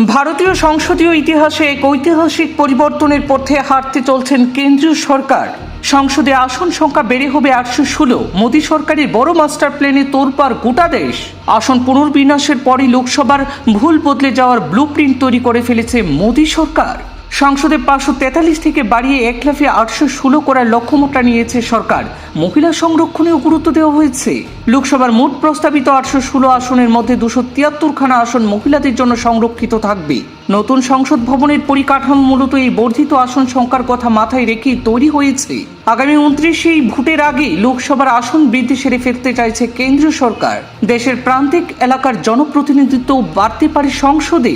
ভারতীয় সংসদীয় ইতিহাসে এক ঐতিহাসিক পরিবর্তনের পথে হাঁটতে চলছেন কেন্দ্রীয় সরকার। সংসদে আসন সংখ্যা বেড়ে হবে 816। মোদী সরকারের বড় মাস্টার প্ল্যানে তোড়পাড় গোটা দেশ। আসন পুনর্বিন্যাসের পরই লোকসভার ভুল বদলে যাওয়ার ব্লুপ্রিন্ট তৈরি করে ফেলেছে মোদী সরকার। সংসদে 543 থেকে বাড়িয়ে এক লাফে 816 করার লক্ষ্যমাত্রা নিয়েছে সরকার। মহিলা সংরক্ষণেও গুরুত্ব দেওয়া হয়েছে। লোকসভার মোট প্রস্তাবিত 816 আসনের মধ্যে 273খানা আসন মহিলাদের জন্য সংরক্ষিত থাকবে। নতুন সংসদ ভবনের পরিকাঠামো মূলত এই বর্ধিত আসন সংখ্যার কথা মাথায় রেখেই তৈরি হয়েছে। আগামী 29 ভোটের আগে লোকসভার আসন বৃদ্ধি সেরে ফেলতে চাইছে কেন্দ্রীয় সরকার। দেশের প্রান্তিক এলাকার জনপ্রতিনিধিত্ব বাড়তে পারে সংসদে।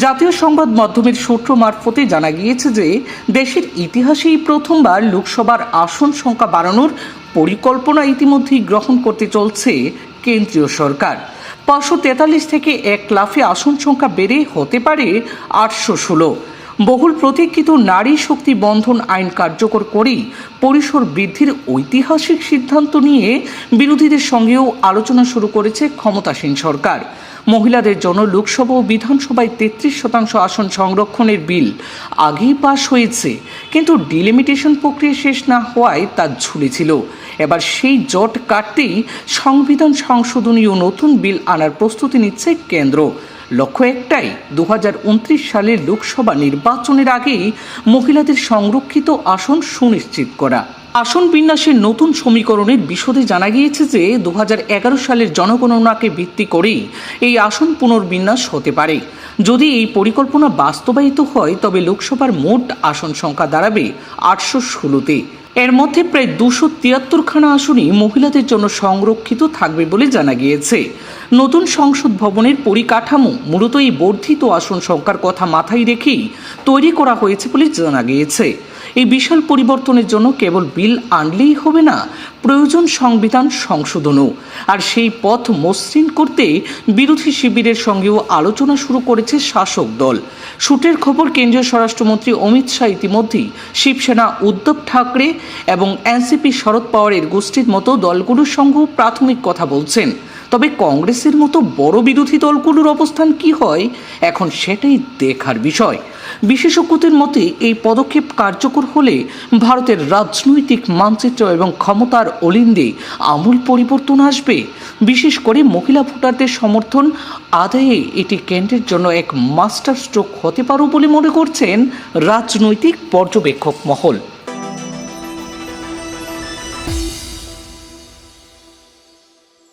জাতীয় সংবাদ মাধ্যমের সূত্র মারফতে জানা গিয়েছে যে দেশের ইতিহাসেই প্রথমবার লোকসভার আসন সংখ্যা বাড়ানোর পরিকল্পনা ইতিমধ্যেই গ্রহণ করতে চলছে কেন্দ্রীয় সরকার। 543 থেকে এক লাফে আসন সংখ্যা বেড়ে হতে পারে 816। বহুল প্রতীক্ষিত নারী শক্তি বন্ধন আইন কার্যকর করেই পরিসর বৃদ্ধির ঐতিহাসিক সিদ্ধান্ত নিয়ে বিরোধীদের সঙ্গেও আলোচনা শুরু করেছে ক্ষমতাসীন সরকার। মহিলাদের জন্য লোকসভা ও বিধানসভায় 33% আসন সংরক্ষণের বিল আগেই পাশ হয়েছে, কিন্তু ডিলিমিটেশন প্রক্রিয়া শেষ না হওয়ায় তা ঝুলেছিল। এবার সেই জট কাটতেই সংবিধান সংশোধনী ও নতুন বিল আনার প্রস্তুতি নিচ্ছে কেন্দ্র। লক্ষ্য একটাই, 2029 সালের লোকসভা নির্বাচনের আগেই মহিলাদের সংরক্ষিত আসন সুনিশ্চিত করা। আসন বিন্যাসের নতুন সমীকরণের বিশদে জানা গিয়েছে যে 2011 সালের জনগণনাকে ভিত্তি করেই এই আসন পুনর্বিন্যাস হতে পারে। যদি এই পরিকল্পনা বাস্তবায়িত হয় তবে লোকসভার মোট আসন সংখ্যা দাঁড়াবে 816-তে। এর মধ্যে প্রায় 273খানা আসনই মহিলাদের জন্য সংরক্ষিত থাকবে বলে জানা গিয়েছে। নতুন সংসদ ভবনের পরিকাঠামো মূলত এই বর্ধিত আসন সংখ্যার কথা মাথায় রেখেই তৈরি করা হয়েছে বলে জানা গিয়েছে। এই বিশাল পরিবর্তনের জন্য কেবল বিল আনলেই হবে না, প্রয়োজন সংবিধান সংশোধনও। আর সেই পথ মসৃণ করতে বিরোধী শিবিরের সঙ্গেও আলোচনা শুরু করেছে শাসক দল। সূত্রের খবর, কেন্দ্রীয় স্বরাষ্ট্রমন্ত্রী অমিত শাহ ইতিমধ্যেই শিবসেনা উদ্ধব ঠাকরে এবং এনসিপি শরদ পাওয়ারের গোষ্ঠীর মতো দলগুলোর সঙ্গেও প্রাথমিক কথা বলছেন। তবে কংগ্রেসের মতো বড় বিরোধী দলগুলোর অবস্থান কি হয় এখন সেটাই দেখার বিষয়। বিশেষজ্ঞদের মতে এই পদক্ষেপ কার্যকর হলে ভারতের রাজনৈতিক মানচিত্র এবং ক্ষমতার অলিন্দে আমূল পরিবর্তন আসবে। বিশেষ করে মহিলা ভোটারদের সমর্থন আদায়ে এটি কেন্দ্রের জন্য এক মাস্টার স্ট্রোক হতে পারে বলে মনে করছেন রাজনৈতিক পর্যবেক্ষক মহল।